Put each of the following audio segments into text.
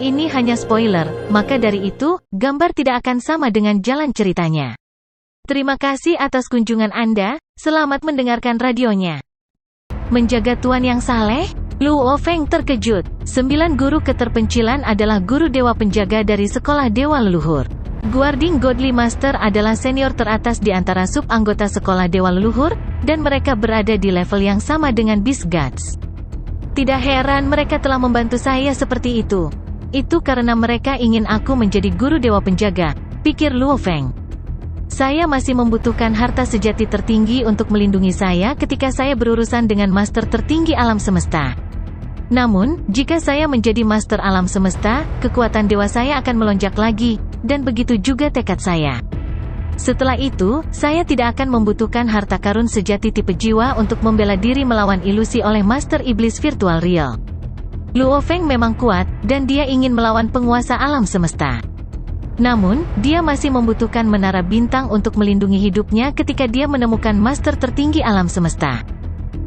ini hanya spoiler, maka dari itu, gambar tidak akan sama dengan jalan ceritanya. Terima kasih atas kunjungan Anda, selamat mendengarkan radionya. Menjaga Tuan yang saleh? Luo Feng terkejut. 9 guru keterpencilan adalah guru dewa penjaga dari sekolah dewa leluhur. Guarding Godly Master adalah senior teratas di antara sub anggota sekolah dewa leluhur, dan mereka berada di level yang sama dengan Beast Gods. Tidak heran mereka telah membantu saya seperti itu. Itu karena mereka ingin aku menjadi guru dewa penjaga, pikir Luo Feng. Saya masih membutuhkan harta sejati tertinggi untuk melindungi saya ketika saya berurusan dengan master tertinggi alam semesta. Namun, jika saya menjadi master alam semesta, kekuatan dewa saya akan melonjak lagi, dan begitu juga tekad saya. Setelah itu, saya tidak akan membutuhkan harta karun sejati tipe jiwa untuk membela diri melawan ilusi oleh master iblis virtual real. Luo Feng memang kuat, dan dia ingin melawan penguasa alam semesta. Namun, dia masih membutuhkan menara bintang untuk melindungi hidupnya ketika dia menemukan master tertinggi alam semesta.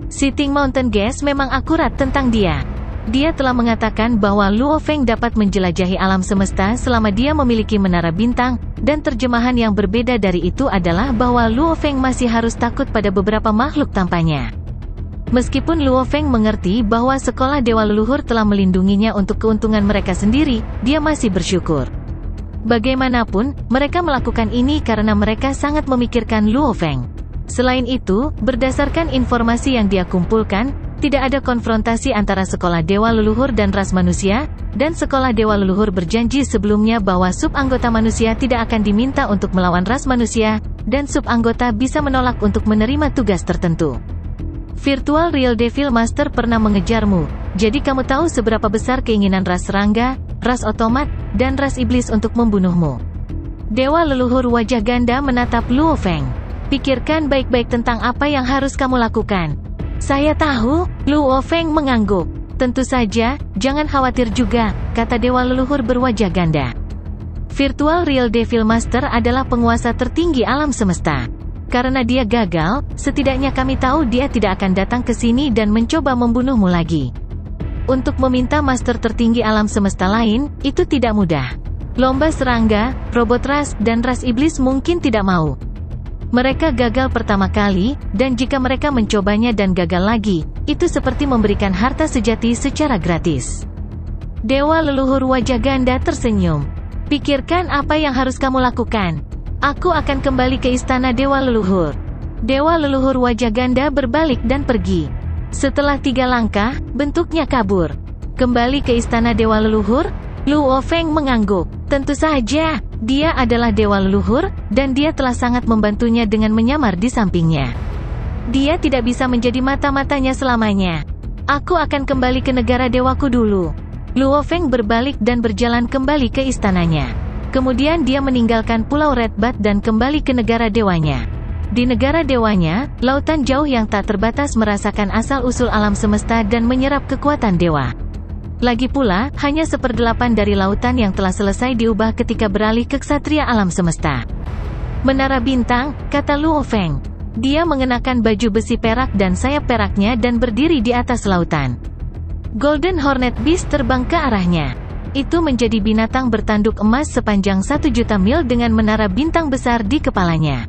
Sitting Mountain Gas memang akurat tentang dia. Dia telah mengatakan bahwa Luo Feng dapat menjelajahi alam semesta selama dia memiliki menara bintang, dan terjemahan yang berbeda dari itu adalah bahwa Luo Feng masih harus takut pada beberapa makhluk tampaknya. Meskipun Luo Feng mengerti bahwa sekolah dewa leluhur telah melindunginya untuk keuntungan mereka sendiri, dia masih bersyukur. Bagaimanapun, mereka melakukan ini karena mereka sangat memikirkan Luo Feng. Selain itu, berdasarkan informasi yang dia kumpulkan, tidak ada konfrontasi antara sekolah dewa leluhur dan ras manusia, dan sekolah dewa leluhur berjanji sebelumnya bahwa sub anggota manusia tidak akan diminta untuk melawan ras manusia, dan sub anggota bisa menolak untuk menerima tugas tertentu. Virtual Real Devil Master pernah mengejarmu, jadi kamu tahu seberapa besar keinginan ras serangga, ras otomat, dan ras iblis untuk membunuhmu. Dewa leluhur wajah ganda menatap Luo Feng. Pikirkan baik-baik tentang apa yang harus kamu lakukan. Saya tahu, Luo Feng mengangguk. Tentu saja, jangan khawatir juga, kata dewa leluhur berwajah ganda. Virtual Real Devil Master adalah penguasa tertinggi alam semesta. Karena dia gagal, setidaknya kami tahu dia tidak akan datang ke sini dan mencoba membunuhmu lagi. Untuk meminta master tertinggi alam semesta lain, itu tidak mudah. Lomba serangga, robot ras, dan ras iblis mungkin tidak mau. Mereka gagal pertama kali, dan jika mereka mencobanya dan gagal lagi, itu seperti memberikan harta sejati secara gratis. Dewa leluhur wajah ganda tersenyum. Pikirkan apa yang harus kamu lakukan. Aku akan kembali ke istana dewa leluhur. Dewa leluhur wajah ganda berbalik dan pergi. Setelah 3 langkah, bentuknya kabur. Kembali ke istana dewa leluhur? Luo Feng mengangguk. Tentu saja, dia adalah dewa leluhur, dan dia telah sangat membantunya dengan menyamar di sampingnya. Dia tidak bisa menjadi mata-matanya selamanya. Aku akan kembali ke negara dewaku dulu. Luo Feng berbalik dan berjalan kembali ke istananya. Kemudian dia meninggalkan Pulau Red Bat dan kembali ke negara dewanya. Di negara dewanya, lautan jauh yang tak terbatas merasakan asal-usul alam semesta dan menyerap kekuatan dewa. Lagi pula, hanya 1/8 dari lautan yang telah selesai diubah ketika beralih ke ksatria alam semesta. Menara bintang, kata Luo Feng. Dia mengenakan baju besi perak dan sayap peraknya dan berdiri di atas lautan. Golden Hornet Beast terbang ke arahnya. Itu menjadi binatang bertanduk emas sepanjang 1 juta mil dengan menara bintang besar di kepalanya.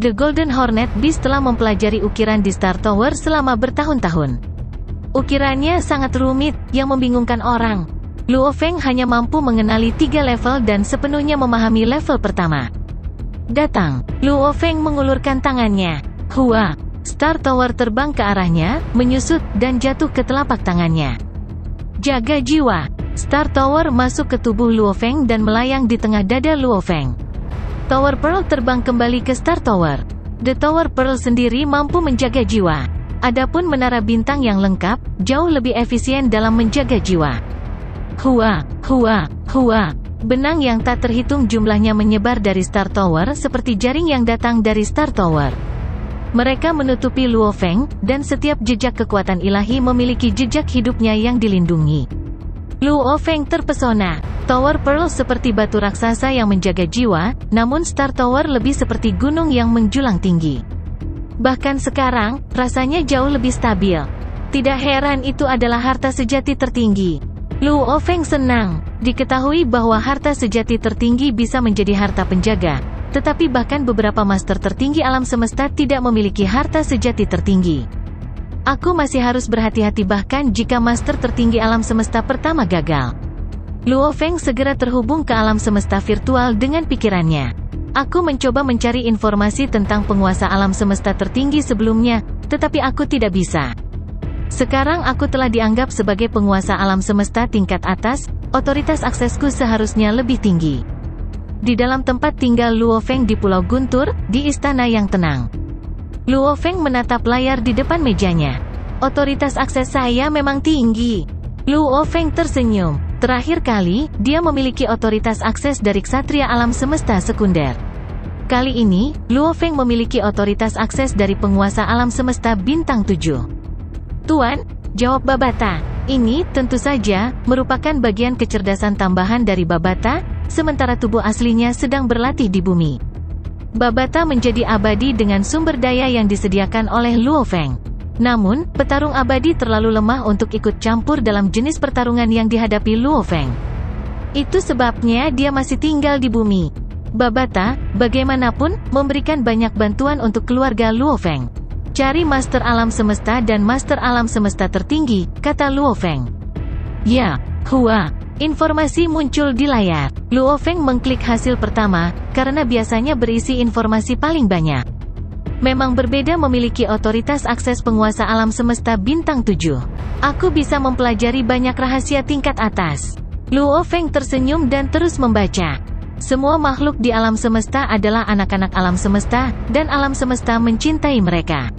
The Golden Hornet Beast telah mempelajari ukiran di Star Tower selama bertahun-tahun. Ukirannya sangat rumit, yang membingungkan orang. Luo Feng hanya mampu mengenali 3 level dan sepenuhnya memahami level pertama. Datang. Luo Feng mengulurkan tangannya. Hua. Star Tower terbang ke arahnya, menyusut, dan jatuh ke telapak tangannya. Jaga jiwa. Star Tower masuk ke tubuh Luo Feng dan melayang di tengah dada Luo Feng. Tower Pearl terbang kembali ke Star Tower. The Tower Pearl sendiri mampu menjaga jiwa. Adapun menara bintang yang lengkap, jauh lebih efisien dalam menjaga jiwa. Hua, hua, hua. Benang yang tak terhitung jumlahnya menyebar dari Star Tower seperti jaring yang datang dari Star Tower. Mereka menutupi Luo Feng, dan setiap jejak kekuatan ilahi memiliki jejak hidupnya yang dilindungi. Luo Feng terpesona. Tower Pearl seperti batu raksasa yang menjaga jiwa, namun Star Tower lebih seperti gunung yang menjulang tinggi. Bahkan sekarang, rasanya jauh lebih stabil. Tidak heran itu adalah harta sejati tertinggi. Luo Feng senang diketahui bahwa harta sejati tertinggi bisa menjadi harta penjaga, tetapi bahkan beberapa master tertinggi alam semesta tidak memiliki harta sejati tertinggi. Aku masih harus berhati-hati bahkan jika master tertinggi alam semesta pertama gagal. Luo Feng segera terhubung ke alam semesta virtual dengan pikirannya. Aku mencoba mencari informasi tentang penguasa alam semesta tertinggi sebelumnya, tetapi aku tidak bisa. Sekarang aku telah dianggap sebagai penguasa alam semesta tingkat atas, otoritas aksesku seharusnya lebih tinggi. Di dalam tempat tinggal Luo Feng di Pulau Guntur, di istana yang tenang. Luo Feng menatap layar di depan mejanya. Otoritas akses saya memang tinggi. Luo Feng tersenyum. Terakhir kali, dia memiliki otoritas akses dari ksatria alam semesta sekunder. Kali ini, Luo Feng memiliki otoritas akses dari penguasa alam semesta bintang 7. Tuan, jawab Babata. Ini, tentu saja, merupakan bagian kecerdasan tambahan dari Babata, sementara tubuh aslinya sedang berlatih di bumi. Babata menjadi abadi dengan sumber daya yang disediakan oleh Luo Feng. Namun, petarung abadi terlalu lemah untuk ikut campur dalam jenis pertarungan yang dihadapi Luo Feng. Itu sebabnya dia masih tinggal di bumi. Babata, bagaimanapun, memberikan banyak bantuan untuk keluarga Luo Feng. Cari Master Alam Semesta dan Master Alam Semesta tertinggi, kata Luo Feng. Ya, Hua. Informasi muncul di layar. Luo Feng mengklik hasil pertama, karena biasanya berisi informasi paling banyak. Memang berbeda memiliki otoritas akses penguasa alam semesta bintang 7. Aku bisa mempelajari banyak rahasia tingkat atas. Luo Feng tersenyum dan terus membaca. Semua makhluk di alam semesta adalah anak-anak alam semesta, dan alam semesta mencintai mereka.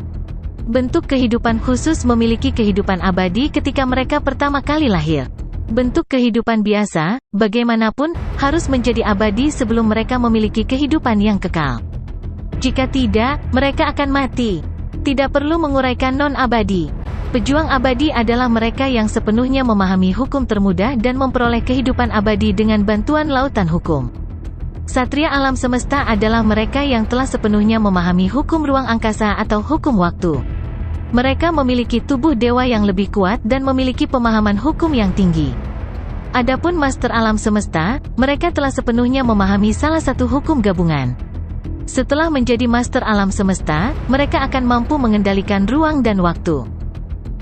Bentuk kehidupan khusus memiliki kehidupan abadi ketika mereka pertama kali lahir. Bentuk kehidupan biasa, bagaimanapun, harus menjadi abadi sebelum mereka memiliki kehidupan yang kekal. Jika tidak, mereka akan mati. Tidak perlu menguraikan non-abadi. Pejuang abadi adalah mereka yang sepenuhnya memahami hukum termudah dan memperoleh kehidupan abadi dengan bantuan lautan hukum. Ksatria alam semesta adalah mereka yang telah sepenuhnya memahami hukum ruang angkasa atau hukum waktu. Mereka memiliki tubuh dewa yang lebih kuat dan memiliki pemahaman hukum yang tinggi. Adapun Master Alam Semesta, mereka telah sepenuhnya memahami salah satu hukum gabungan. Setelah menjadi Master Alam Semesta, mereka akan mampu mengendalikan ruang dan waktu.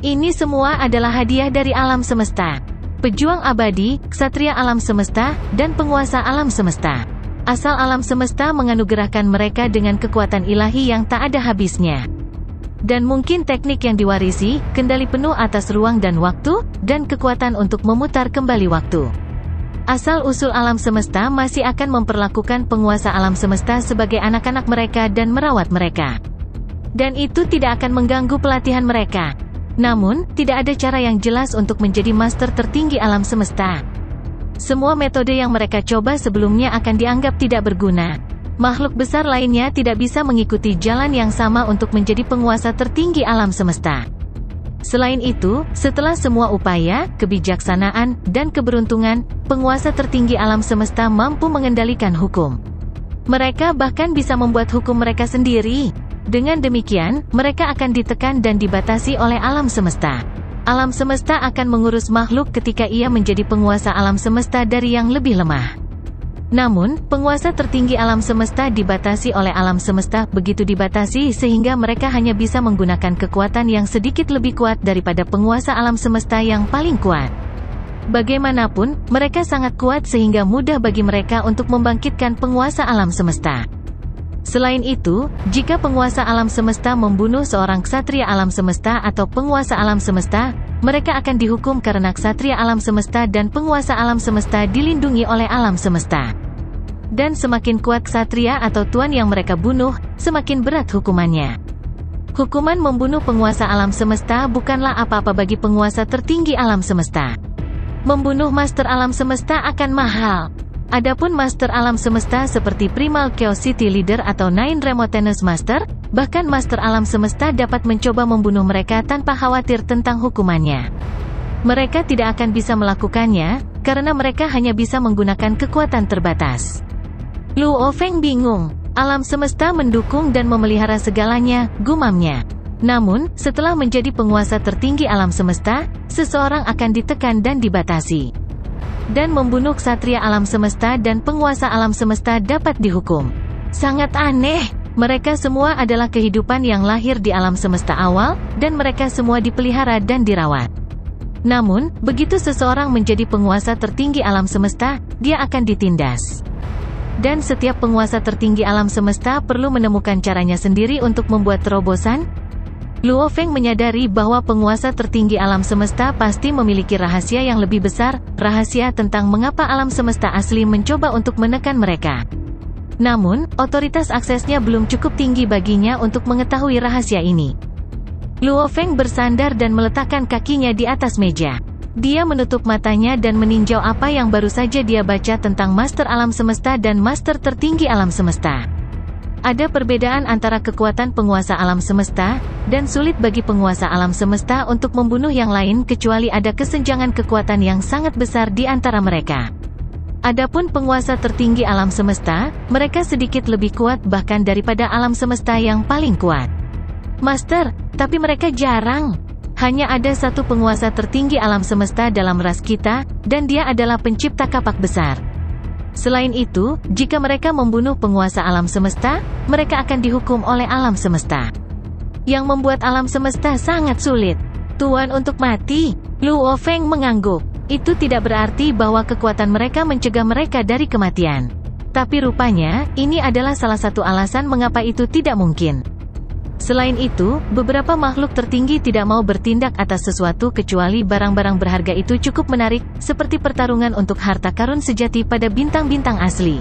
Ini semua adalah hadiah dari alam semesta. Pejuang abadi, ksatria alam semesta, dan penguasa alam semesta. Asal alam semesta menganugerahkan mereka dengan kekuatan ilahi yang tak ada habisnya. Dan mungkin teknik yang diwarisi, kendali penuh atas ruang dan waktu, dan kekuatan untuk memutar kembali waktu. Asal-usul alam semesta masih akan memperlakukan penguasa alam semesta sebagai anak-anak mereka dan merawat mereka. Dan itu tidak akan mengganggu pelatihan mereka. Namun, tidak ada cara yang jelas untuk menjadi master tertinggi alam semesta. Semua metode yang mereka coba sebelumnya akan dianggap tidak berguna. Makhluk besar lainnya tidak bisa mengikuti jalan yang sama untuk menjadi penguasa tertinggi alam semesta. Selain itu, setelah semua upaya, kebijaksanaan, dan keberuntungan, penguasa tertinggi alam semesta mampu mengendalikan hukum. Mereka bahkan bisa membuat hukum mereka sendiri. Dengan demikian, mereka akan ditekan dan dibatasi oleh alam semesta. Alam semesta akan mengurus makhluk ketika ia menjadi penguasa alam semesta dari yang lebih lemah. Namun, penguasa tertinggi alam semesta dibatasi oleh alam semesta, begitu dibatasi sehingga mereka hanya bisa menggunakan kekuatan yang sedikit lebih kuat daripada penguasa alam semesta yang paling kuat. Bagaimanapun, mereka sangat kuat sehingga mudah bagi mereka untuk membangkitkan penguasa alam semesta. Selain itu, jika penguasa alam semesta membunuh seorang ksatria alam semesta atau penguasa alam semesta, mereka akan dihukum karena ksatria alam semesta dan penguasa alam semesta dilindungi oleh alam semesta. Dan semakin kuat ksatria atau tuan yang mereka bunuh, semakin berat hukumannya. Hukuman membunuh penguasa alam semesta bukanlah apa-apa bagi penguasa tertinggi alam semesta. Membunuh master alam semesta akan mahal. Adapun master alam semesta seperti Primal Chaos City Leader atau Nine Remotenous Master, bahkan master alam semesta dapat mencoba membunuh mereka tanpa khawatir tentang hukumannya. Mereka tidak akan bisa melakukannya, karena mereka hanya bisa menggunakan kekuatan terbatas. Luo Feng bingung. Alam semesta mendukung dan memelihara segalanya, gumamnya. Namun, setelah menjadi penguasa tertinggi alam semesta, seseorang akan ditekan dan dibatasi. Dan membunuh ksatria alam semesta dan penguasa alam semesta dapat dihukum. Sangat aneh. Mereka semua adalah kehidupan yang lahir di alam semesta awal, dan mereka semua dipelihara dan dirawat. Namun, begitu seseorang menjadi penguasa tertinggi alam semesta, dia akan ditindas. Dan setiap penguasa tertinggi alam semesta perlu menemukan caranya sendiri untuk membuat terobosan. Luo Feng menyadari bahwa penguasa tertinggi alam semesta pasti memiliki rahasia yang lebih besar, rahasia tentang mengapa alam semesta asli mencoba untuk menekan mereka. Namun, otoritas aksesnya belum cukup tinggi baginya untuk mengetahui rahasia ini. Luo Feng bersandar dan meletakkan kakinya di atas meja. Dia menutup matanya dan meninjau apa yang baru saja dia baca tentang Master Alam Semesta dan Master Tertinggi Alam Semesta. Ada perbedaan antara kekuatan penguasa alam semesta, dan sulit bagi penguasa alam semesta untuk membunuh yang lain kecuali ada kesenjangan kekuatan yang sangat besar di antara mereka. Adapun penguasa tertinggi alam semesta, mereka sedikit lebih kuat bahkan daripada alam semesta yang paling kuat. Master, tapi mereka jarang. Hanya ada satu penguasa tertinggi alam semesta dalam ras kita, dan dia adalah pencipta kapak besar. Selain itu, jika mereka membunuh penguasa alam semesta, mereka akan dihukum oleh alam semesta. Yang membuat alam semesta sangat sulit. Tuan untuk mati. Luo Feng mengangguk. Itu tidak berarti bahwa kekuatan mereka mencegah mereka dari kematian. Tapi rupanya, ini adalah salah satu alasan mengapa itu tidak mungkin. Selain itu, beberapa makhluk tertinggi tidak mau bertindak atas sesuatu kecuali barang-barang berharga itu cukup menarik, seperti pertarungan untuk harta karun sejati pada bintang-bintang asli.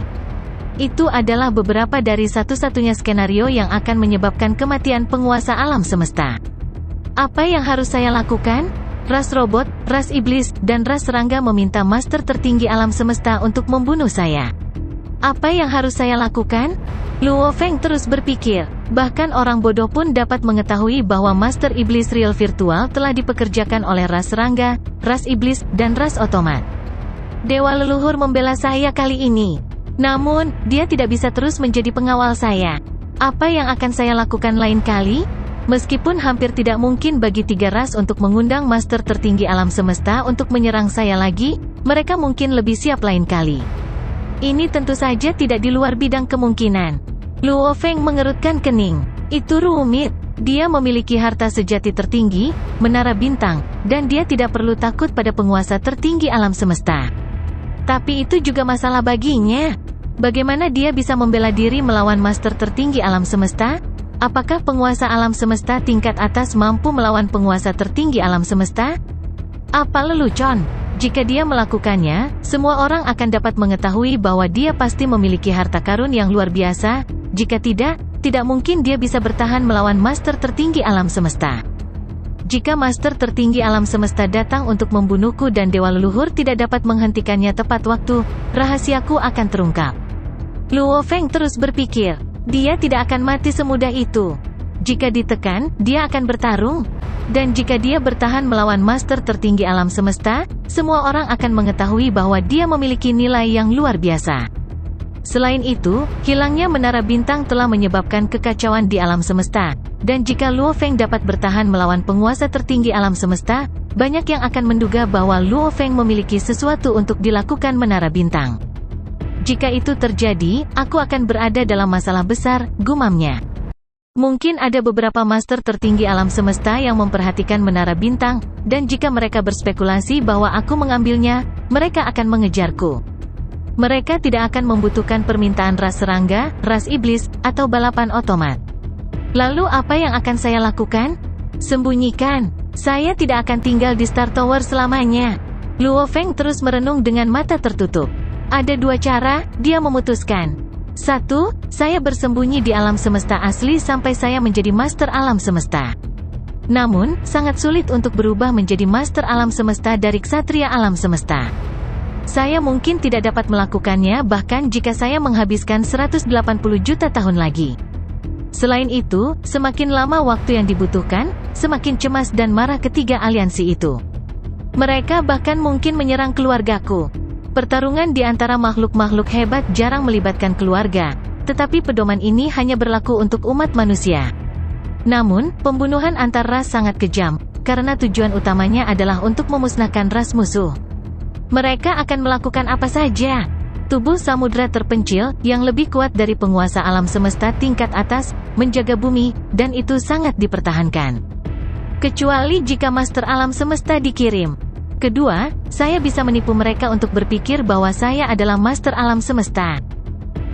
Itu adalah beberapa dari satu-satunya skenario yang akan menyebabkan kematian penguasa alam semesta. Apa yang harus saya lakukan? Ras robot, ras iblis, dan ras serangga meminta master tertinggi alam semesta untuk membunuh saya. Apa yang harus saya lakukan? Luo Feng terus berpikir. Bahkan orang bodoh pun dapat mengetahui bahwa Master Iblis Real Virtual telah dipekerjakan oleh ras serangga, ras iblis, dan ras otomat. Dewa leluhur membela saya kali ini. Namun, dia tidak bisa terus menjadi pengawal saya. Apa yang akan saya lakukan lain kali? Meskipun hampir tidak mungkin bagi tiga ras untuk mengundang Master tertinggi alam semesta untuk menyerang saya lagi, mereka mungkin lebih siap lain kali. Ini tentu saja tidak di luar bidang kemungkinan. Luo Feng mengerutkan kening. Itu rumit. Dia memiliki harta sejati tertinggi, menara bintang, dan dia tidak perlu takut pada penguasa tertinggi alam semesta. Tapi itu juga masalah baginya. Bagaimana dia bisa membela diri melawan master tertinggi alam semesta? Apakah penguasa alam semesta tingkat atas mampu melawan penguasa tertinggi alam semesta? Apa lelucon? Jika dia melakukannya, semua orang akan dapat mengetahui bahwa dia pasti memiliki harta karun yang luar biasa. Jika tidak, tidak mungkin dia bisa bertahan melawan master tertinggi alam semesta. Jika master tertinggi alam semesta datang untuk membunuhku dan dewa leluhur tidak dapat menghentikannya tepat waktu, rahasiaku akan terungkap. Luo Feng terus berpikir. Dia tidak akan mati semudah itu. Jika ditekan, dia akan bertarung. Dan jika dia bertahan melawan master tertinggi alam semesta, semua orang akan mengetahui bahwa dia memiliki nilai yang luar biasa. Selain itu, hilangnya menara bintang telah menyebabkan kekacauan di alam semesta. Dan jika Luo Feng dapat bertahan melawan penguasa tertinggi alam semesta, banyak yang akan menduga bahwa Luo Feng memiliki sesuatu untuk dilakukan menara bintang. Jika itu terjadi, aku akan berada dalam masalah besar, gumamnya. Mungkin ada beberapa master tertinggi alam semesta yang memperhatikan menara bintang, dan jika mereka berspekulasi bahwa aku mengambilnya, mereka akan mengejarku. Mereka tidak akan membutuhkan permintaan ras serangga, ras iblis, atau balapan otomat. Lalu apa yang akan saya lakukan? Sembunyikan. Saya tidak akan tinggal di Star Tower selamanya. Luo Feng terus merenung dengan mata tertutup. Ada dua cara, dia memutuskan. 1. Saya bersembunyi di alam semesta asli sampai saya menjadi master alam semesta. Namun, sangat sulit untuk berubah menjadi master alam semesta dari ksatria alam semesta. Saya mungkin tidak dapat melakukannya bahkan jika saya menghabiskan 180 juta tahun lagi. Selain itu, semakin lama waktu yang dibutuhkan, semakin cemas dan marah ketiga aliansi itu. Mereka bahkan mungkin menyerang keluargaku. Pertarungan di antara makhluk-makhluk hebat jarang melibatkan keluarga, tetapi pedoman ini hanya berlaku untuk umat manusia. Namun, pembunuhan antar ras sangat kejam, karena tujuan utamanya adalah untuk memusnahkan ras musuh. Mereka akan melakukan apa saja. Tubuh samudra terpencil, yang lebih kuat dari penguasa alam semesta tingkat atas, menjaga bumi, dan itu sangat dipertahankan. Kecuali jika Master Alam Semesta dikirim. Kedua, saya bisa menipu mereka untuk berpikir bahwa saya adalah Master Alam Semesta.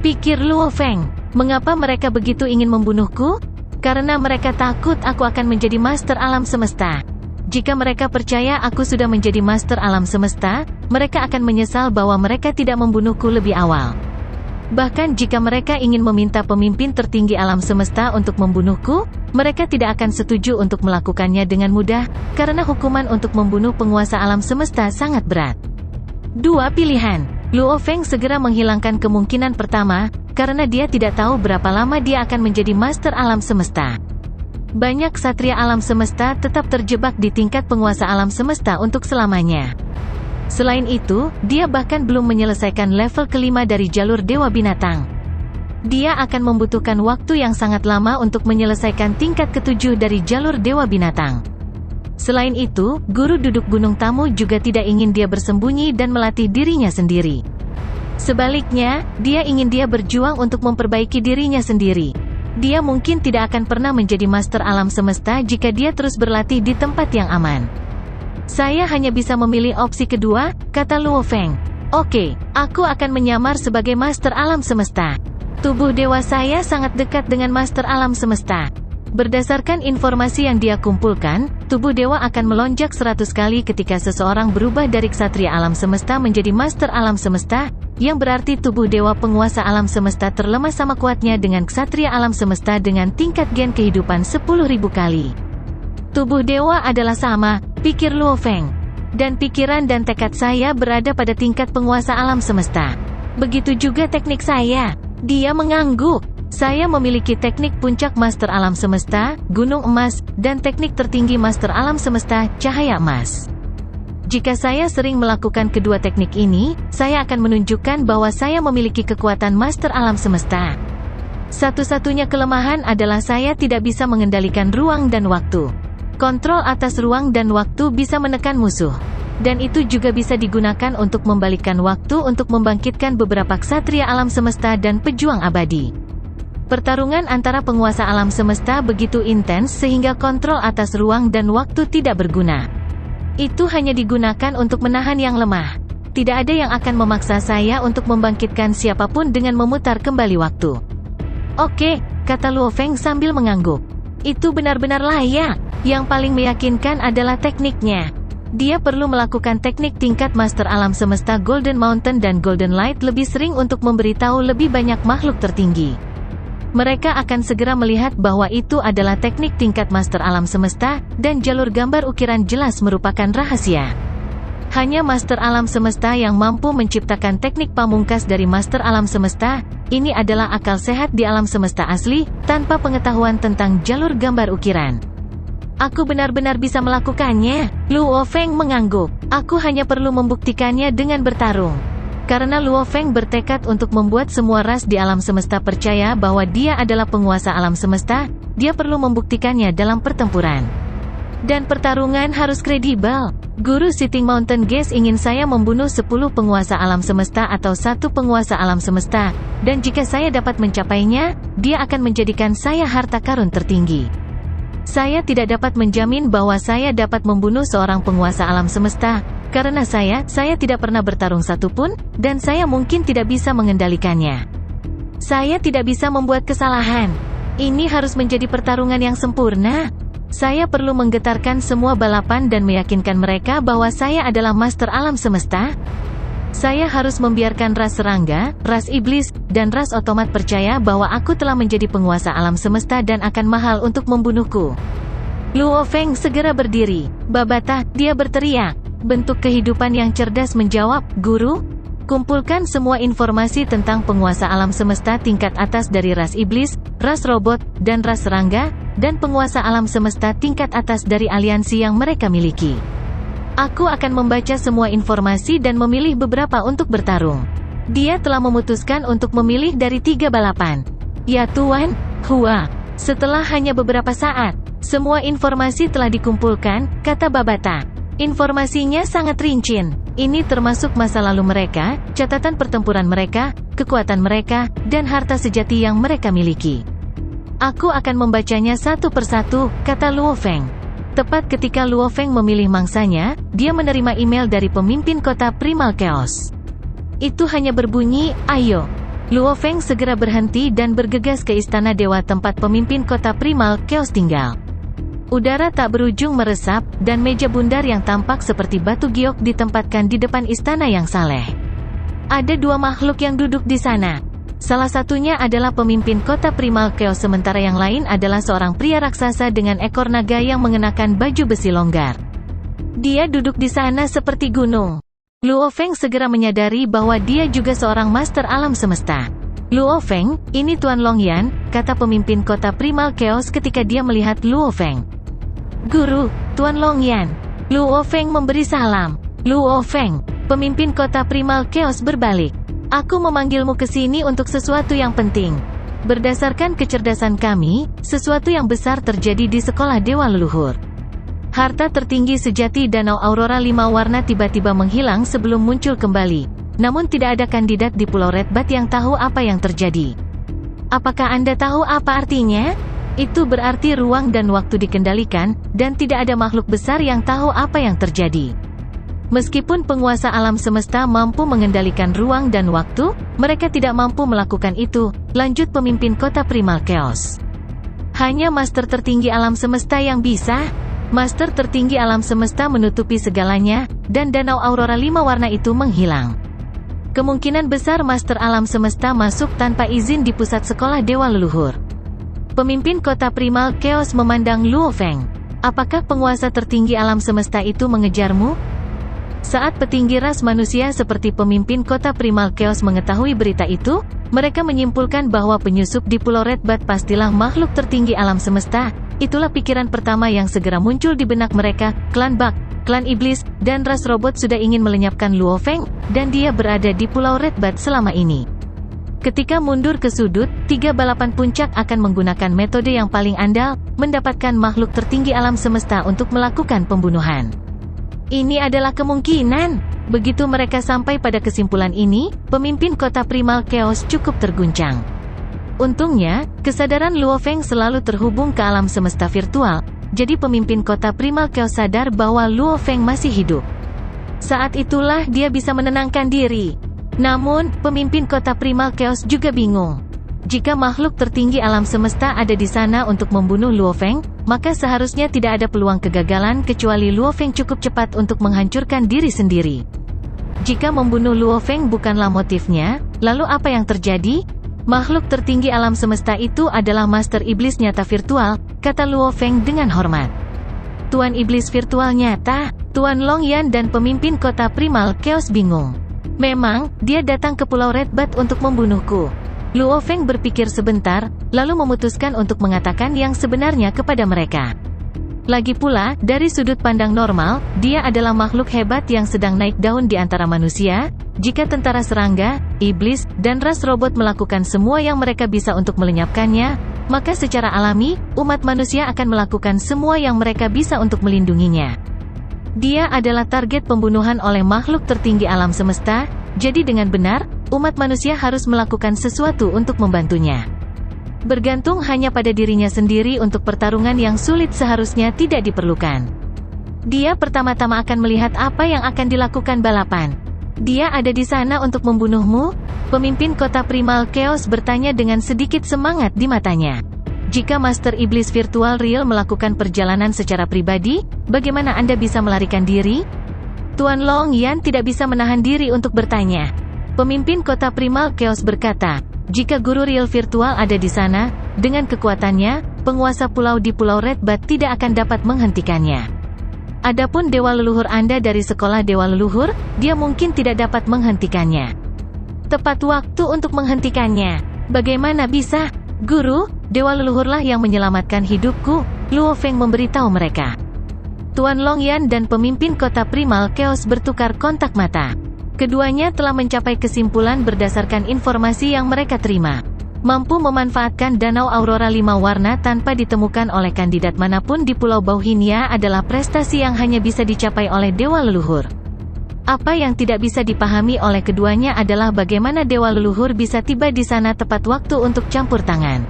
Pikir Luo Feng, mengapa mereka begitu ingin membunuhku? Karena mereka takut aku akan menjadi Master Alam Semesta. Jika mereka percaya aku sudah menjadi Master Alam Semesta, mereka akan menyesal bahwa mereka tidak membunuhku lebih awal. Bahkan jika mereka ingin meminta pemimpin tertinggi alam semesta untuk membunuhku, mereka tidak akan setuju untuk melakukannya dengan mudah, karena hukuman untuk membunuh penguasa alam semesta sangat berat. Dua pilihan. Luo Feng segera menghilangkan kemungkinan pertama, karena dia tidak tahu berapa lama dia akan menjadi Master Alam Semesta. Banyak ksatria alam semesta tetap terjebak di tingkat penguasa alam semesta untuk selamanya. Selain itu, dia bahkan belum menyelesaikan level kelima dari jalur Dewa Binatang. Dia akan membutuhkan waktu yang sangat lama untuk menyelesaikan tingkat ketujuh dari jalur Dewa Binatang. Selain itu, guru duduk gunung tamu juga tidak ingin dia bersembunyi dan melatih dirinya sendiri. Sebaliknya, dia ingin dia berjuang untuk memperbaiki dirinya sendiri. Dia mungkin tidak akan pernah menjadi Master Alam Semesta jika dia terus berlatih di tempat yang aman. Saya hanya bisa memilih opsi kedua, kata Luo Feng. Oke, aku akan menyamar sebagai Master Alam Semesta. Tubuh dewa saya sangat dekat dengan Master Alam Semesta. Berdasarkan informasi yang dia kumpulkan, tubuh dewa akan melonjak 100 kali ketika seseorang berubah dari ksatria alam semesta menjadi Master Alam Semesta, yang berarti tubuh dewa penguasa alam semesta terlemah sama kuatnya dengan ksatria alam semesta dengan tingkat gen kehidupan 10.000 kali. Tubuh dewa adalah sama, pikir Luo Feng. Dan pikiran dan tekad saya berada pada tingkat penguasa alam semesta. Begitu juga teknik saya. Dia mengangguk. Saya memiliki teknik puncak Master Alam Semesta, Gunung Emas, dan teknik tertinggi Master Alam Semesta, Cahaya Emas. Jika saya sering melakukan kedua teknik ini, saya akan menunjukkan bahwa saya memiliki kekuatan Master Alam Semesta. Satu-satunya kelemahan adalah saya tidak bisa mengendalikan ruang dan waktu. Kontrol atas ruang dan waktu bisa menekan musuh. Dan itu juga bisa digunakan untuk membalikkan waktu untuk membangkitkan beberapa ksatria alam semesta dan pejuang abadi. Pertarungan antara penguasa alam semesta begitu intens sehingga kontrol atas ruang dan waktu tidak berguna. Itu hanya digunakan untuk menahan yang lemah. Tidak ada yang akan memaksa saya untuk membangkitkan siapapun dengan memutar kembali waktu. Oke, kata Luo Feng sambil mengangguk. Itu benar-benar layak. Yang paling meyakinkan adalah tekniknya. Dia perlu melakukan teknik tingkat Master Alam Semesta Golden Mountain dan Golden Light lebih sering untuk memberitahu lebih banyak makhluk tertinggi. Mereka akan segera melihat bahwa itu adalah teknik tingkat Master Alam Semesta, dan jalur gambar ukiran jelas merupakan rahasia. Hanya Master Alam Semesta yang mampu menciptakan teknik pamungkas dari Master Alam Semesta. Ini adalah akal sehat di alam semesta asli, tanpa pengetahuan tentang jalur gambar ukiran. Aku benar-benar bisa melakukannya. Luo Feng mengangguk. Aku hanya perlu membuktikannya dengan bertarung. Karena Luo Feng bertekad untuk membuat semua ras di alam semesta percaya bahwa dia adalah penguasa alam semesta, dia perlu membuktikannya dalam pertempuran. Dan pertarungan harus kredibel. Guru Sitting Mountain Gaze ingin saya membunuh 10 penguasa alam semesta atau 1 penguasa alam semesta, dan jika saya dapat mencapainya, dia akan menjadikan saya harta karun tertinggi. Saya tidak dapat menjamin bahwa saya dapat membunuh seorang penguasa alam semesta, karena saya tidak pernah bertarung satupun, dan saya mungkin tidak bisa mengendalikannya. Saya tidak bisa membuat kesalahan. Ini harus menjadi pertarungan yang sempurna. Saya perlu menggetarkan semua balapan dan meyakinkan mereka bahwa saya adalah Master Alam Semesta. Saya harus membiarkan ras serangga, ras iblis, dan ras otomat percaya bahwa aku telah menjadi penguasa alam semesta dan akan mahal untuk membunuhku. Luo Feng segera berdiri. Babata, dia berteriak. Bentuk kehidupan yang cerdas menjawab, Guru, kumpulkan semua informasi tentang penguasa alam semesta tingkat atas dari ras iblis, ras robot, dan ras serangga, dan penguasa alam semesta tingkat atas dari aliansi yang mereka miliki. Aku akan membaca semua informasi dan memilih beberapa untuk bertarung. Dia telah memutuskan untuk memilih dari 3 balapan. Ya Tuan, Hua. Setelah hanya beberapa saat, semua informasi telah dikumpulkan, kata Babata. Informasinya sangat rinci. Ini termasuk masa lalu mereka, catatan pertempuran mereka, kekuatan mereka, dan harta sejati yang mereka miliki. Aku akan membacanya satu persatu, kata Luo Feng. Tepat ketika Luo Feng memilih mangsanya, dia menerima email dari pemimpin kota Primal Chaos. Itu hanya berbunyi, ayo. Luo Feng segera berhenti dan bergegas ke istana dewa tempat pemimpin kota Primal Chaos tinggal. Udara tak berujung meresap, dan meja bundar yang tampak seperti batu giok ditempatkan di depan istana yang saleh. Ada dua makhluk yang duduk di sana. Salah satunya adalah pemimpin kota Primal Chaos, sementara yang lain adalah seorang pria raksasa dengan ekor naga yang mengenakan baju besi longgar. Dia duduk di sana seperti gunung. Luo Feng segera menyadari bahwa dia juga seorang master alam semesta. Luo Feng, ini Tuan Longyan, kata pemimpin kota Primal Chaos ketika dia melihat Luo Feng. Guru, Tuan Longyan. Luo Feng memberi salam. Luo Feng, pemimpin kota Primal Chaos berbalik. Aku memanggilmu ke sini untuk sesuatu yang penting. Berdasarkan kecerdasan kami, sesuatu yang besar terjadi di sekolah Dewa Leluhur. Harta tertinggi sejati Danau Aurora 5 warna tiba-tiba menghilang sebelum muncul kembali. Namun tidak ada kandidat di Pulau Red Bat yang tahu apa yang terjadi. Apakah Anda tahu apa artinya? Itu berarti ruang dan waktu dikendalikan, dan tidak ada makhluk besar yang tahu apa yang terjadi. Meskipun penguasa alam semesta mampu mengendalikan ruang dan waktu, mereka tidak mampu melakukan itu, lanjut pemimpin kota Primal Chaos. Hanya master tertinggi alam semesta yang bisa. Master tertinggi alam semesta menutupi segalanya, dan Danau Aurora 5 warna itu menghilang. Kemungkinan besar master alam semesta masuk tanpa izin di pusat sekolah Dewa Leluhur. Pemimpin kota Primal Chaos memandang Luo Feng. Apakah penguasa tertinggi alam semesta itu mengejarmu? Saat petinggi ras manusia seperti pemimpin kota Primal Chaos mengetahui berita itu, mereka menyimpulkan bahwa penyusup di Pulau Red Bat pastilah makhluk tertinggi alam semesta. Itulah pikiran pertama yang segera muncul di benak mereka. Klan Bak, klan iblis, dan ras robot sudah ingin melenyapkan Luo Feng, dan dia berada di Pulau Red Bat selama ini. Ketika mundur ke sudut, 3 balapan puncak akan menggunakan metode yang paling andal, mendapatkan makhluk tertinggi alam semesta untuk melakukan pembunuhan. Ini adalah kemungkinan. Begitu mereka sampai pada kesimpulan ini, pemimpin kota Primal Chaos cukup terguncang. Untungnya, kesadaran Luo Feng selalu terhubung ke alam semesta virtual, jadi pemimpin kota Primal Chaos sadar bahwa Luo Feng masih hidup. Saat itulah dia bisa menenangkan diri. Namun, pemimpin kota Primal Chaos juga bingung. Jika makhluk tertinggi alam semesta ada di sana untuk membunuh Luo Feng, maka seharusnya tidak ada peluang kegagalan kecuali Luo Feng cukup cepat untuk menghancurkan diri sendiri. Jika membunuh Luo Feng bukanlah motifnya, lalu apa yang terjadi? Makhluk tertinggi alam semesta itu adalah master iblis nyata virtual, kata Luo Feng dengan hormat. Tuan iblis virtual nyata? Tuan Longyan dan pemimpin kota Primal Chaos bingung. Memang, dia datang ke Pulau Red Bat untuk membunuhku. Luo Feng berpikir sebentar, lalu memutuskan untuk mengatakan yang sebenarnya kepada mereka. Lagi pula, dari sudut pandang normal, dia adalah makhluk hebat yang sedang naik daun di antara manusia. Jika tentara serangga, iblis, dan ras robot melakukan semua yang mereka bisa untuk melenyapkannya, maka secara alami, umat manusia akan melakukan semua yang mereka bisa untuk melindunginya. Dia adalah target pembunuhan oleh makhluk tertinggi alam semesta, jadi dengan benar, umat manusia harus melakukan sesuatu untuk membantunya. Bergantung hanya pada dirinya sendiri untuk pertarungan yang sulit seharusnya tidak diperlukan. Dia pertama-tama akan melihat apa yang akan dilakukan balapan. Dia ada di sana untuk membunuhmu? Pemimpin kota Primal Chaos bertanya dengan sedikit semangat di matanya. Jika Master Iblis Virtual Real melakukan perjalanan secara pribadi, bagaimana Anda bisa melarikan diri? Tuan Longyan tidak bisa menahan diri untuk bertanya. Pemimpin kota Primal Chaos berkata, jika guru real virtual ada di sana, dengan kekuatannya, penguasa pulau di Pulau Red Bat tidak akan dapat menghentikannya. Adapun Dewa Leluhur Anda dari sekolah Dewa Leluhur, dia mungkin tidak dapat menghentikannya. Tepat waktu untuk menghentikannya. Bagaimana bisa? Guru, Dewa Leluhurlah yang menyelamatkan hidupku, Luo Feng memberitahu mereka. Tuan Longyan dan pemimpin kota Primal Chaos bertukar kontak mata. Keduanya telah mencapai kesimpulan berdasarkan informasi yang mereka terima. Mampu memanfaatkan danau aurora 5 warna tanpa ditemukan oleh kandidat manapun di Pulau Bauhinia adalah prestasi yang hanya bisa dicapai oleh dewa leluhur. Apa yang tidak bisa dipahami oleh keduanya adalah bagaimana dewa leluhur bisa tiba di sana tepat waktu untuk campur tangan.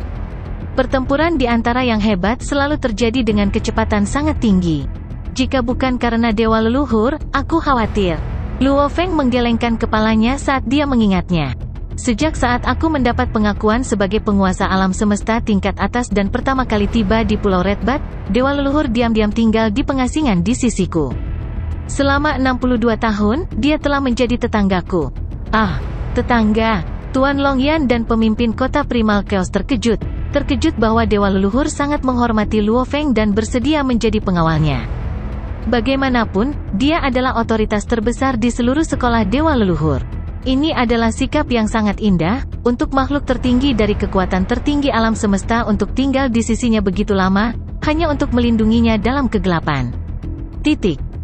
Pertempuran di antara yang hebat selalu terjadi dengan kecepatan sangat tinggi. Jika bukan karena dewa leluhur, aku khawatir. Luo Feng menggelengkan kepalanya saat dia mengingatnya. Sejak saat aku mendapat pengakuan sebagai penguasa alam semesta tingkat atas dan pertama kali tiba di Pulau Redbat, dewa leluhur diam-diam tinggal di pengasingan di sisiku. Selama 62 tahun, dia telah menjadi tetanggaku. Ah, tetangga. Tuan Longyan dan pemimpin kota Primal Chaos terkejut bahwa dewa leluhur sangat menghormati Luo Feng dan bersedia menjadi pengawalnya. Bagaimanapun, dia adalah otoritas terbesar di seluruh sekolah dewa leluhur. Ini adalah sikap yang sangat indah, untuk makhluk tertinggi dari kekuatan tertinggi alam semesta untuk tinggal di sisinya begitu lama, hanya untuk melindunginya dalam kegelapan.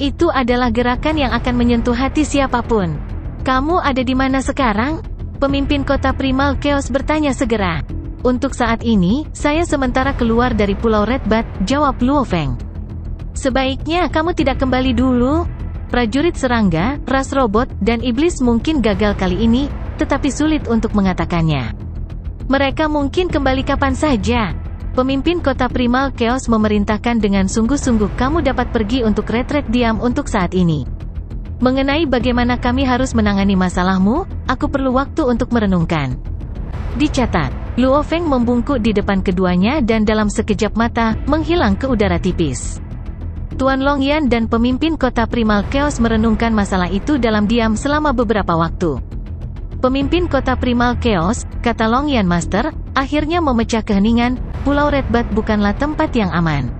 Itu adalah gerakan yang akan menyentuh hati siapapun. Kamu ada di mana sekarang? Pemimpin kota Primal Chaos bertanya segera. Untuk saat ini, saya sementara keluar dari Pulau Redbat, jawab Luo Feng. Sebaiknya kamu tidak kembali dulu. Prajurit serangga, ras robot, dan iblis mungkin gagal kali ini, tetapi sulit untuk mengatakannya. Mereka mungkin kembali kapan saja. Pemimpin kota Primal Chaos memerintahkan dengan sungguh-sungguh kamu dapat pergi untuk retret diam untuk saat ini. Mengenai bagaimana kami harus menangani masalahmu, aku perlu waktu untuk merenungkan. Dicatat, Luo Feng membungkuk di depan keduanya dan dalam sekejap mata, menghilang ke udara tipis. Tuan Longyan dan pemimpin kota Primal Chaos merenungkan masalah itu dalam diam selama beberapa waktu. Pemimpin kota Primal Chaos, kata Longyan Master, akhirnya memecah keheningan, Pulau Redbat bukanlah tempat yang aman.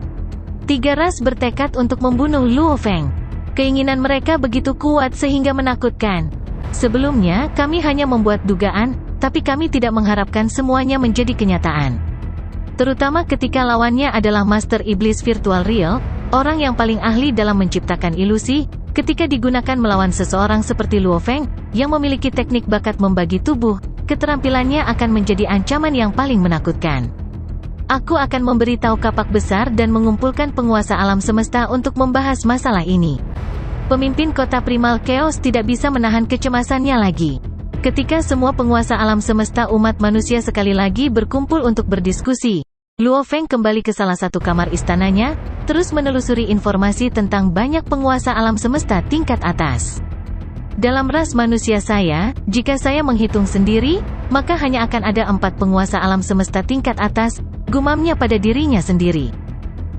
3 ras bertekad untuk membunuh Luo Feng. Keinginan mereka begitu kuat sehingga menakutkan. Sebelumnya, kami hanya membuat dugaan, tapi kami tidak mengharapkan semuanya menjadi kenyataan. Terutama ketika lawannya adalah Master Iblis Virtual Real, orang yang paling ahli dalam menciptakan ilusi, ketika digunakan melawan seseorang seperti Luo Feng, yang memiliki teknik bakat membagi tubuh, keterampilannya akan menjadi ancaman yang paling menakutkan. Aku akan memberitahu kapak besar dan mengumpulkan penguasa alam semesta untuk membahas masalah ini. Pemimpin kota Primal Chaos tidak bisa menahan kecemasannya lagi. Ketika semua penguasa alam semesta umat manusia sekali lagi berkumpul untuk berdiskusi, Luo Feng kembali ke salah satu kamar istananya, terus menelusuri informasi tentang banyak penguasa alam semesta tingkat atas. Dalam ras manusia saya, jika saya menghitung sendiri, maka hanya akan ada 4 penguasa alam semesta tingkat atas, gumamnya pada dirinya sendiri.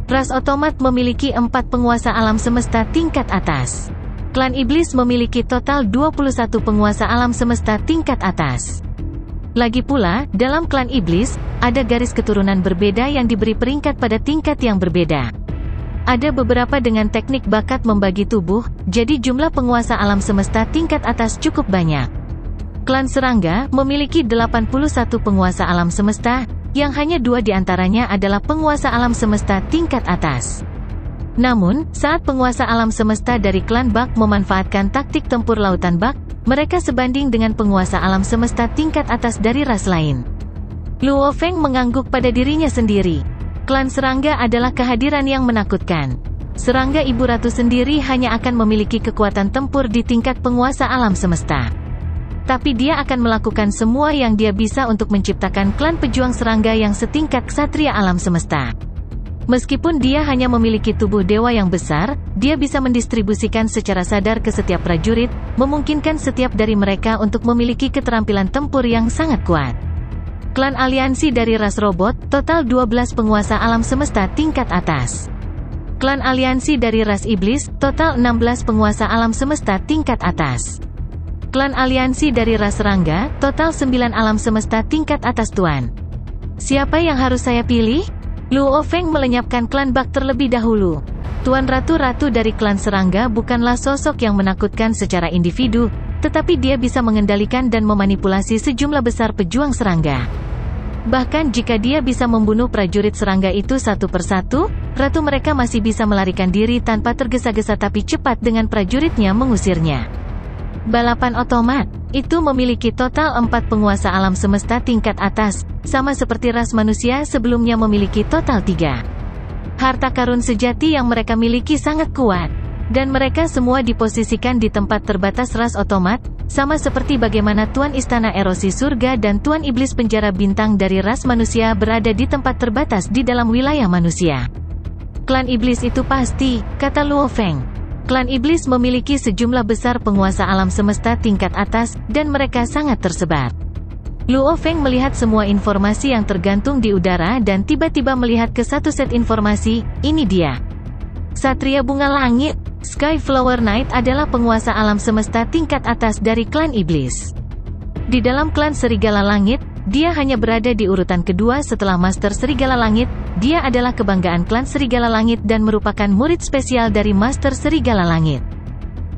Ras otomat memiliki 4 penguasa alam semesta tingkat atas. Klan Iblis memiliki total 21 penguasa alam semesta tingkat atas. Lagi pula, dalam klan Iblis, ada garis keturunan berbeda yang diberi peringkat pada tingkat yang berbeda. Ada beberapa dengan teknik bakat membagi tubuh, jadi jumlah penguasa alam semesta tingkat atas cukup banyak. Klan Serangga memiliki 81 penguasa alam semesta, yang hanya 2 diantaranya adalah penguasa alam semesta tingkat atas. Namun, saat penguasa alam semesta dari klan Bak memanfaatkan taktik tempur lautan Bak, mereka sebanding dengan penguasa alam semesta tingkat atas dari ras lain. Luo Feng mengangguk pada dirinya sendiri. Klan Serangga adalah kehadiran yang menakutkan. Serangga Ibu Ratu sendiri hanya akan memiliki kekuatan tempur di tingkat penguasa alam semesta. Tapi dia akan melakukan semua yang dia bisa untuk menciptakan klan pejuang serangga yang setingkat ksatria alam semesta. Meskipun dia hanya memiliki tubuh dewa yang besar, dia bisa mendistribusikan secara sadar ke setiap prajurit, memungkinkan setiap dari mereka untuk memiliki keterampilan tempur yang sangat kuat. Klan aliansi dari ras robot, total 12 penguasa alam semesta tingkat atas. Klan aliansi dari ras iblis, total 16 penguasa alam semesta tingkat atas. Klan aliansi dari ras serangga, total 9 alam semesta tingkat atas tuan. Siapa yang harus saya pilih? Luo Feng melenyapkan klan Bak terlebih dahulu. Tuan Ratu-Ratu dari klan Serangga bukanlah sosok yang menakutkan secara individu, tetapi dia bisa mengendalikan dan memanipulasi sejumlah besar pejuang serangga. Bahkan jika dia bisa membunuh prajurit serangga itu satu persatu, ratu mereka masih bisa melarikan diri tanpa tergesa-gesa tapi cepat dengan prajuritnya mengusirnya. Balapan otomat. itu memiliki total 4 penguasa alam semesta tingkat atas, sama seperti ras manusia sebelumnya memiliki total 3. Harta karun sejati yang mereka miliki sangat kuat. Dan mereka semua diposisikan di tempat terbatas ras otomat, sama seperti bagaimana Tuan Istana Erosi Surga dan Tuan Iblis Penjara Bintang dari ras manusia berada di tempat terbatas di dalam wilayah manusia. Klan Iblis itu pasti, kata Luo Feng. Klan Iblis memiliki sejumlah besar penguasa alam semesta tingkat atas, dan mereka sangat tersebar. Luo Feng melihat semua informasi yang tergantung di udara dan tiba-tiba melihat ke satu set informasi, ini dia. Satria Bunga Langit, Sky Flower Knight adalah penguasa alam semesta tingkat atas dari klan Iblis. Di dalam klan Serigala Langit, dia hanya berada di urutan kedua setelah Master Serigala Langit. Dia adalah kebanggaan klan Serigala Langit dan merupakan murid spesial dari Master Serigala Langit.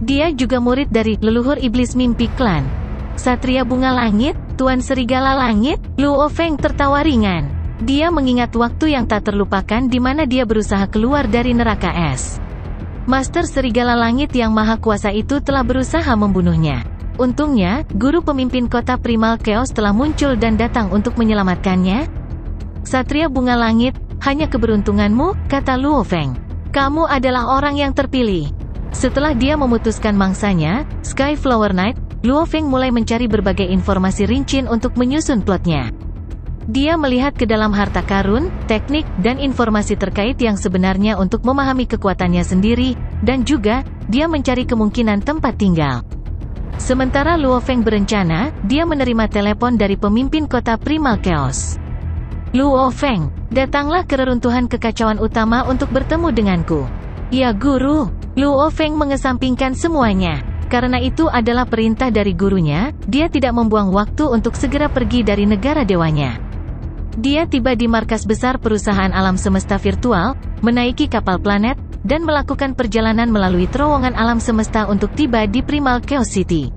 Dia juga murid dari leluhur Iblis Mimpi Klan. Satria Bunga Langit, Tuan Serigala Langit, Luo Feng tertawa ringan. Dia mengingat waktu yang tak terlupakan di mana dia berusaha keluar dari neraka es. Master Serigala Langit yang maha kuasa itu telah berusaha membunuhnya. Untungnya, guru pemimpin kota Primal Chaos telah muncul dan datang untuk menyelamatkannya. Satria Bunga Langit, hanya keberuntunganmu, kata Luo Feng. Kamu adalah orang yang terpilih. Setelah dia memutuskan mangsanya, Sky Flower Knight, Luo Feng mulai mencari berbagai informasi rinci untuk menyusun plotnya. Dia melihat ke dalam harta karun, teknik, dan informasi terkait yang sebenarnya untuk memahami kekuatannya sendiri, dan juga, dia mencari kemungkinan tempat tinggal. Sementara Luo Feng berencana, dia menerima telepon dari pemimpin kota Primal Chaos. Luo Feng, datanglah ke reruntuhan kekacauan utama untuk bertemu denganku. Ya guru, Luo Feng mengesampingkan semuanya. Karena itu adalah perintah dari gurunya, dia tidak membuang waktu untuk segera pergi dari negara dewanya. Dia tiba di markas besar perusahaan alam semesta virtual, menaiki kapal planet, dan melakukan perjalanan melalui terowongan alam semesta untuk tiba di Primal Chaos City.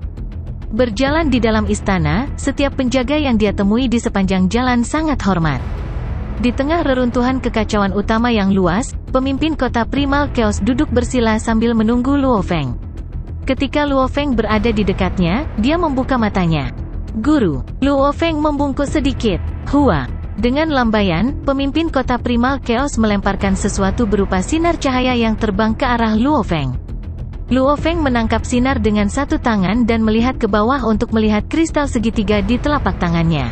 Berjalan di dalam istana, setiap penjaga yang dia temui di sepanjang jalan sangat hormat. Di tengah reruntuhan kekacauan utama yang luas, pemimpin kota Primal Chaos duduk bersila sambil menunggu Luo Feng. Ketika Luo Feng berada di dekatnya, dia membuka matanya. Guru, Luo Feng membungkuk sedikit. Hua. Dengan lambaian, pemimpin kota Primal Chaos melemparkan sesuatu berupa sinar cahaya yang terbang ke arah Luo Feng. Luo Feng menangkap sinar dengan satu tangan dan melihat ke bawah untuk melihat kristal segitiga di telapak tangannya.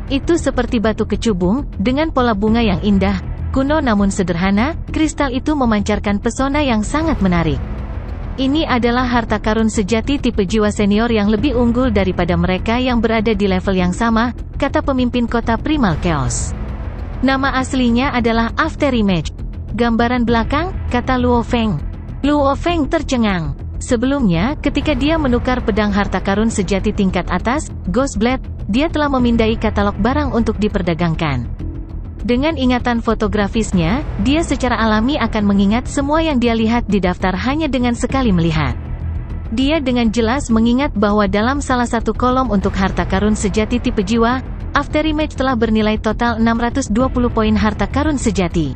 Itu seperti batu kecubung, dengan pola bunga yang indah, kuno namun sederhana, kristal itu memancarkan pesona yang sangat menarik. Ini adalah harta karun sejati tipe jiwa senior yang lebih unggul daripada mereka yang berada di level yang sama, kata pemimpin kota Primal Chaos. Nama aslinya adalah Afterimage. Gambaran belakang, kata Luo Feng. Luo Feng tercengang. Sebelumnya, ketika dia menukar pedang harta karun sejati tingkat atas, Ghost Blade, dia telah memindai katalog barang untuk diperdagangkan. Dengan ingatan fotografisnya, dia secara alami akan mengingat semua yang dia lihat di daftar hanya dengan sekali melihat. Dia dengan jelas mengingat bahwa dalam salah satu kolom untuk harta karun sejati tipe jiwa, Afterimage telah bernilai total 620 poin harta karun sejati.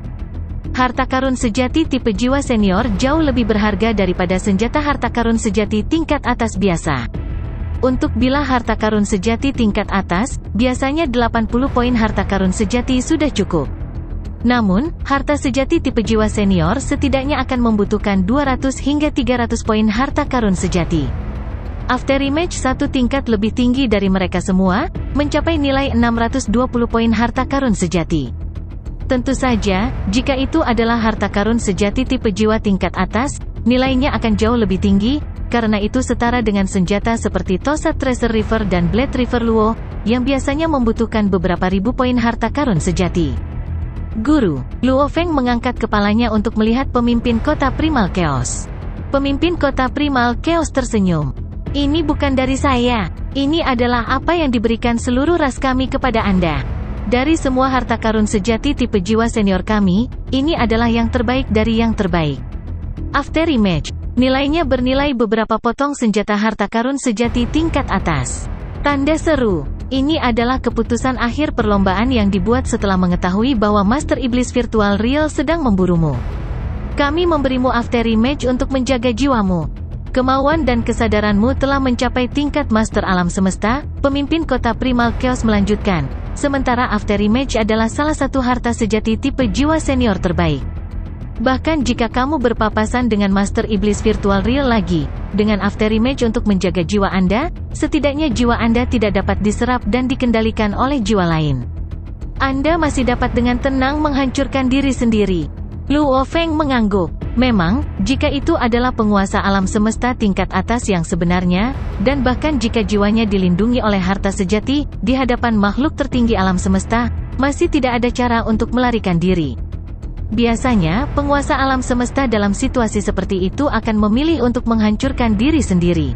Harta karun sejati tipe jiwa senior jauh lebih berharga daripada senjata harta karun sejati tingkat atas biasa. Untuk bilah harta karun sejati tingkat atas, biasanya 80 poin harta karun sejati sudah cukup. Namun, harta sejati tipe jiwa senior setidaknya akan membutuhkan 200 hingga 300 poin harta karun sejati. Afterimage satu tingkat lebih tinggi dari mereka semua, mencapai nilai 620 poin harta karun sejati. Tentu saja, jika itu adalah harta karun sejati tipe jiwa tingkat atas, nilainya akan jauh lebih tinggi, karena itu setara dengan senjata seperti Tosat Treasure River dan Blade River Luo, yang biasanya membutuhkan beberapa ribu poin harta karun sejati. Guru, Luo Feng mengangkat kepalanya untuk melihat pemimpin kota Primal Chaos. Pemimpin kota Primal Chaos tersenyum. Ini bukan dari saya. Ini adalah apa yang diberikan seluruh ras kami kepada Anda. Dari semua harta karun sejati tipe jiwa senior kami, ini adalah yang terbaik dari yang terbaik. Afterimage. Nilainya bernilai beberapa potong senjata harta karun sejati tingkat atas. Tanda seru. Ini adalah keputusan akhir perlombaan yang dibuat setelah mengetahui bahwa Master Iblis Virtual Real sedang memburumu. Kami memberimu Afterimage untuk menjaga jiwamu. Kemauan dan kesadaranmu telah mencapai tingkat Master Alam Semesta, pemimpin kota Primal Chaos melanjutkan. Sementara Afterimage adalah salah satu harta sejati tipe jiwa senior terbaik. Bahkan jika kamu berpapasan dengan Master Iblis Virtual Real lagi, dengan Afterimage untuk menjaga jiwa Anda, setidaknya jiwa Anda tidak dapat diserap dan dikendalikan oleh jiwa lain. Anda masih dapat dengan tenang menghancurkan diri sendiri. Luo Feng mengangguk. Memang, jika itu adalah penguasa alam semesta tingkat atas yang sebenarnya, dan bahkan jika jiwanya dilindungi oleh harta sejati, di hadapan makhluk tertinggi alam semesta, masih tidak ada cara untuk melarikan diri. Biasanya, penguasa alam semesta dalam situasi seperti itu akan memilih untuk menghancurkan diri sendiri.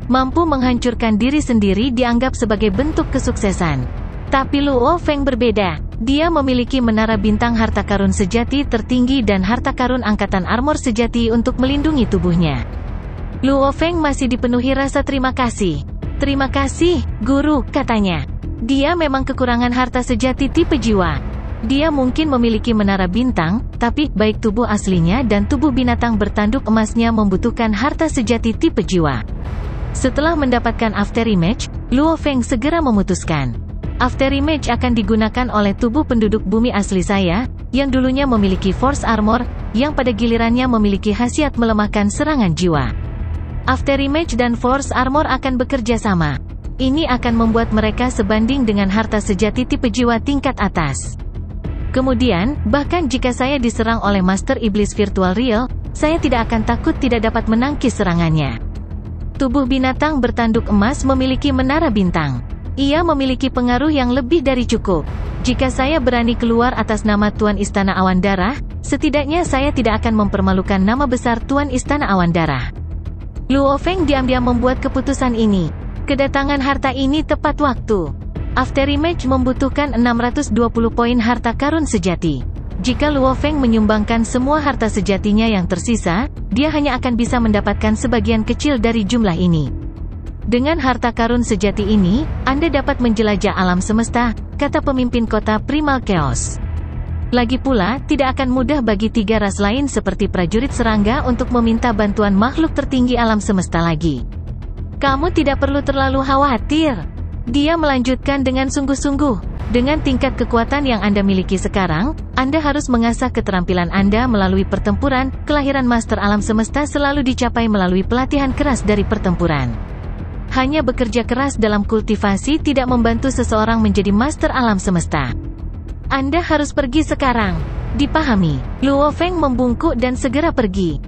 Mampu menghancurkan diri sendiri dianggap sebagai bentuk kesuksesan. Tapi Luo Feng berbeda. Dia memiliki menara bintang harta karun sejati tertinggi dan harta karun angkatan armor sejati untuk melindungi tubuhnya. Luo Feng masih dipenuhi rasa terima kasih. Terima kasih, Guru, katanya. Dia memang kekurangan harta sejati tipe jiwa. Dia mungkin memiliki menara bintang, tapi baik tubuh aslinya dan tubuh binatang bertanduk emasnya membutuhkan harta sejati tipe jiwa. Setelah mendapatkan Afterimage, Luo Feng segera memutuskan. Afterimage akan digunakan oleh tubuh penduduk bumi asli saya, yang dulunya memiliki Force Armor, yang pada gilirannya memiliki khasiat melemahkan serangan jiwa. Afterimage dan Force Armor akan bekerja sama. Ini akan membuat mereka sebanding dengan harta sejati tipe jiwa tingkat atas. Kemudian, bahkan jika saya diserang oleh Master Iblis Virtual Real, saya tidak akan takut tidak dapat menangkis serangannya. Tubuh binatang bertanduk emas memiliki menara bintang. Ia memiliki pengaruh yang lebih dari cukup. Jika saya berani keluar atas nama Tuan Istana Awan Darah, setidaknya saya tidak akan mempermalukan nama besar Tuan Istana Awan Darah. Luo Feng diam-diam membuat keputusan ini. Kedatangan harta ini tepat waktu. Afterimage membutuhkan 620 poin harta karun sejati. Jika Luo Feng menyumbangkan semua harta sejatinya yang tersisa, dia hanya akan bisa mendapatkan sebagian kecil dari jumlah ini. Dengan harta karun sejati ini, Anda dapat menjelajah alam semesta, kata pemimpin kota Primal Chaos. Lagi pula, tidak akan mudah bagi tiga ras lain seperti prajurit serangga untuk meminta bantuan makhluk tertinggi alam semesta lagi. Kamu tidak perlu terlalu khawatir. Dia melanjutkan dengan sungguh-sungguh. Dengan tingkat kekuatan yang Anda miliki sekarang, Anda harus mengasah keterampilan Anda melalui pertempuran. Kelahiran Master Alam Semesta selalu dicapai melalui pelatihan keras dari pertempuran. Hanya bekerja keras dalam kultivasi tidak membantu seseorang menjadi Master Alam Semesta. Anda harus pergi sekarang. Dipahami. Luo Feng membungkuk dan segera pergi.